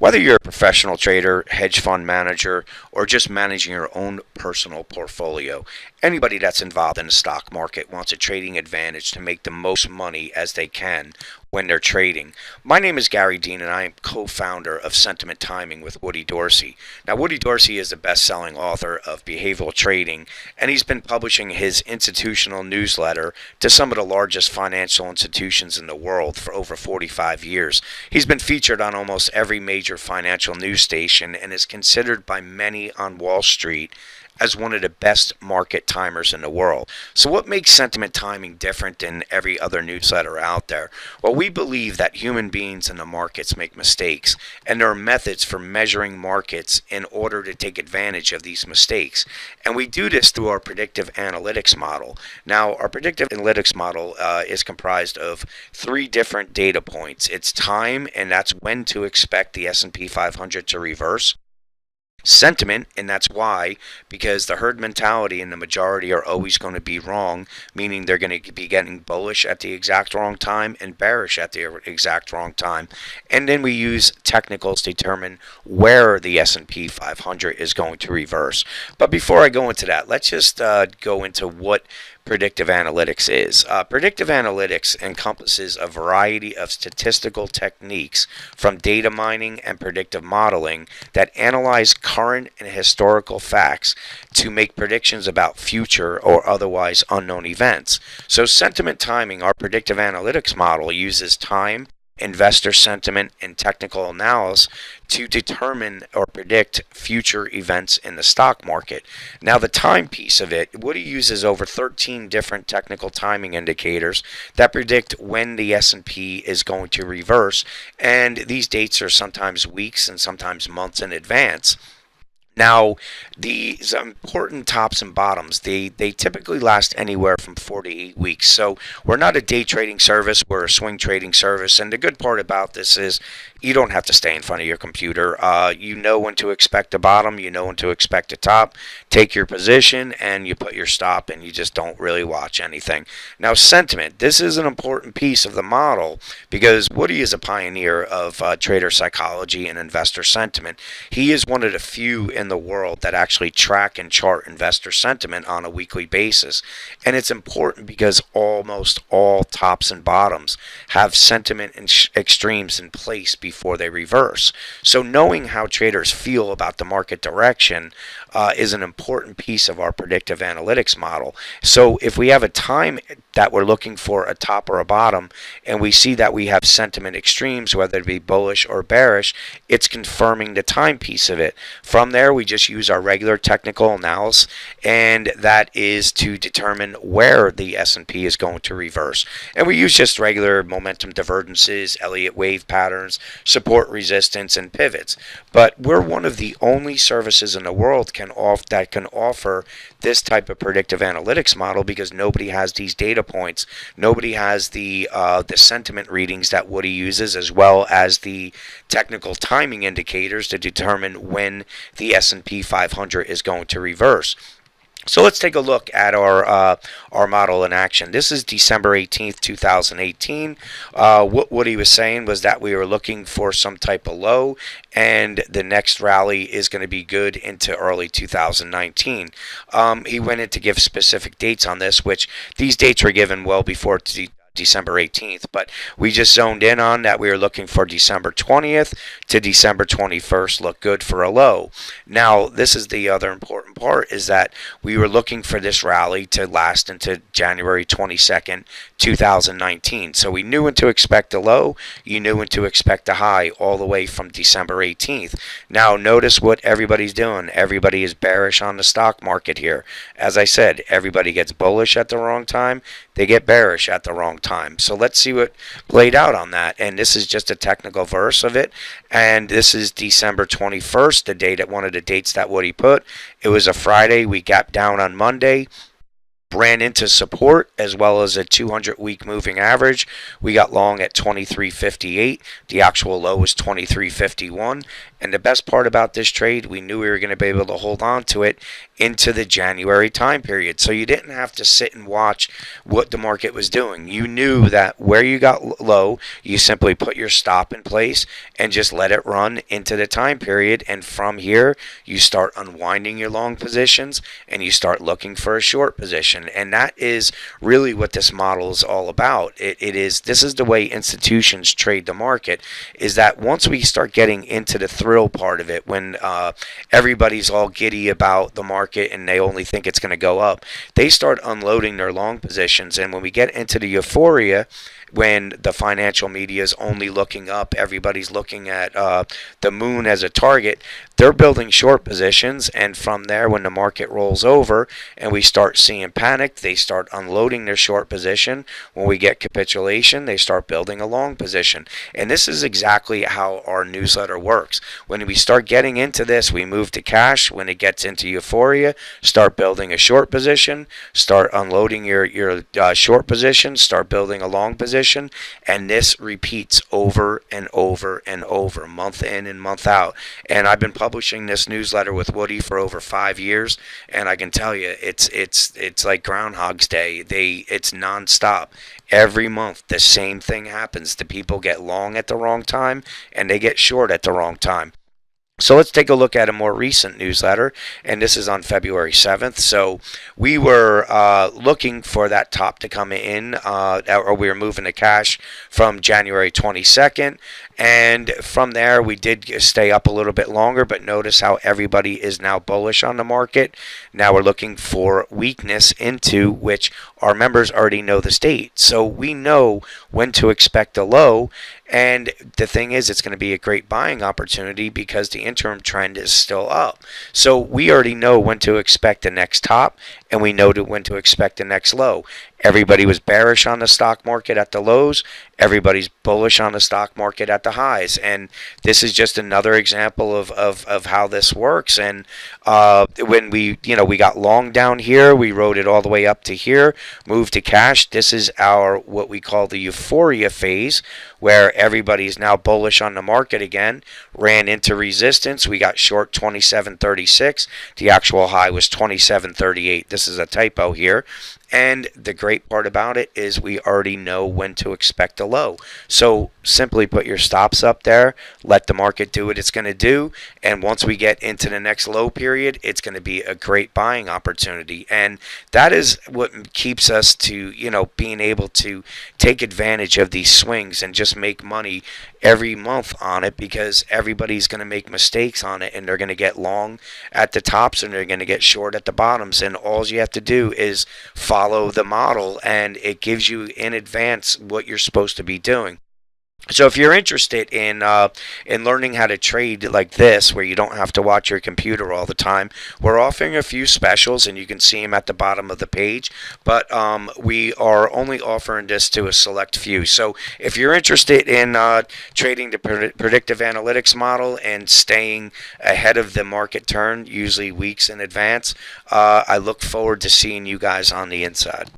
Whether you're a professional trader, hedge fund manager, or just managing your own personal portfolio, anybody that's involved in the stock market wants a trading advantage to make the most money as they can when they're trading. My name is Gary Dean, and I am co-founder of Sentiment Timing with Woody Dorsey. Now, Woody Dorsey is the best-selling author of behavioral trading, and he's been publishing his institutional newsletter to some of the largest financial institutions in the world for over 45 years. He's been featured on almost every major financial news station and is considered by many on Wall Street as one of the best market timers in the world. So what makes Sentiment Timing different than every other newsletter out there? Well, we believe that human beings in the markets make mistakes, and there are methods for measuring markets in order to take advantage of these mistakes. And we do this through our predictive analytics model. Now, our predictive analytics model is comprised of three different data points. It's time, and that's when to expect the S&P 500 to reverse. Sentiment, and that's why, because the herd mentality and the majority are always going to be wrong, meaning they're going to be getting bullish at the exact wrong time and bearish at the exact wrong time. And then we use technicals to determine where the S&P 500 is going to reverse. But before I go into that, let's just go into what predictive analytics is. Predictive analytics encompasses a variety of statistical techniques from data mining and predictive modeling that analyze current and historical facts to make predictions about future or otherwise unknown events. So sentiment timing, our predictive analytics model, uses time, investor sentiment, and technical analysis to determine or predict future events in the stock market. Now, the time piece of it, Woody uses over 13 different technical timing indicators that predict when the S&P is going to reverse, and these dates are sometimes weeks and sometimes months in advance. Now, these important tops and bottoms, they typically last anywhere from 4 to 8 weeks. So we're not a day trading service, we're a swing trading service. And the good part about this is you don't have to stay in front of your computer. You know when to expect a bottom, you know when to expect a top. Take your position and you put your stop, and you just don't really watch anything. Now, sentiment, this is an important piece of the model because Woody is a pioneer of trader psychology and investor sentiment. He is one of the few in the world that actually track and chart investor sentiment on a weekly basis. And it's important because almost all tops and bottoms have sentiment and extremes in place before they reverse. So knowing how traders feel about the market direction is an important piece of our predictive analytics model. So if we have a time that we're looking for a top or a bottom, and we see that we have sentiment extremes, whether it be bullish or bearish, it's confirming the time piece of it. From there, we just use our regular technical analysis, and that is to determine where the S&P is going to reverse. And we use just regular momentum divergences, Elliott wave patterns, support, resistance, and pivots. But we're one of the only services in the world that can offer this type of predictive analytics model because nobody has these data points. Nobody has the sentiment readings that Woody uses, as well as the technical timing indicators to determine when the S&P 500 is going to reverse. So let's take a look at our model in action. This is December 18th, 2018. What he was saying was that we were looking for some type of low, and the next rally is going to be good into early 2019. He went in to give specific dates on this, which these dates were given well before December 18th, but we just zoned in on that we were looking for December 20th to December 21st look good for a low. Now, this is the other important part, is that we were looking for this rally to last into January 22nd, 2019. So we knew when to expect a low, you knew when to expect a high, all the way from December 18th. Now, notice what everybody's doing. Everybody is bearish on the stock market here. As I said, everybody gets bullish at the wrong time, they get bearish at the wrong time. So let's see what played out on that. And this is just a technical verse of it. And this is December 21st, the date, one of the dates that Woody put. It was a Friday. We gapped down on Monday, ran into support as well as a 200-week moving average. We got long at 23.58. The actual low was 23.51. And the best part about this trade, we knew we were going to be able to hold on to it into the January time period. So you didn't have to sit and watch what the market was doing. You knew that where you got low, you simply put your stop in place and just let it run into the time period. And from here, you start unwinding your long positions and you start looking for a short position. And that is really what this model is all about. This is the way institutions trade the market, is that once we start getting into the thrill part of it, when everybody's all giddy about the market and they only think it's going to go up, they start unloading their long positions. And when we get into the euphoria, when the financial media is only looking up, everybody's looking at the moon as a target, they're building short positions. And from there, when the market rolls over and we start seeing panic, they start unloading their short position. When we get capitulation, they start building a long position. And this is exactly how our newsletter works. When we start getting into this, we move to cash. When it gets into euphoria, start building a short position, start unloading your short position, start building a long position. And this repeats over and over and over, month in and month out. And I've been publishing this newsletter with Woody for over 5 years, and I can tell you, it's like Groundhog's Day. It's nonstop. Every month, the same thing happens. The people get long at the wrong time, and they get short at the wrong time. So let's take a look at a more recent newsletter, and this is on February 7th. So we were looking for that top to come in, or we were moving to cash from January 22nd. And from there, we did stay up a little bit longer, but notice how everybody is now bullish on the market. Now we're looking for weakness, into which our members already know the state. So we know when to expect a low. And the thing is, it's going to be a great buying opportunity because the interim trend is still up. So we already know when to expect the next top, and we know when to expect the next low. Everybody was bearish on the stock market at the lows. Everybody's bullish on the stock market at the highs. And this is just another example of how this works. And when we got long down here, we rode it all the way up to here, moved to cash. This is our what we call the Euphoria Phase, where everybody's now bullish on the market again. Ran into resistance. We got short 27.36. The actual high was 27.38. This is a typo here. And the great part about it is we already know when to expect a low. So simply put your stops up there, let the market do what it's going to do, and once we get into the next low period, it's going to be a great buying opportunity. And that is what keeps us to, being able to take advantage of these swings and just make money every month on it, because everybody's going to make mistakes on it, and they're going to get long at the tops and they're going to get short at the bottoms. And all you have to do is follow the model, and it gives you in advance what you're supposed to be doing. So if you're interested in learning how to trade like this, where you don't have to watch your computer all the time, we're offering a few specials, and you can see them at the bottom of the page. But we are only offering this to a select few. So if you're interested in trading the predictive analytics model and staying ahead of the market turn, usually weeks in advance, I look forward to seeing you guys on the inside.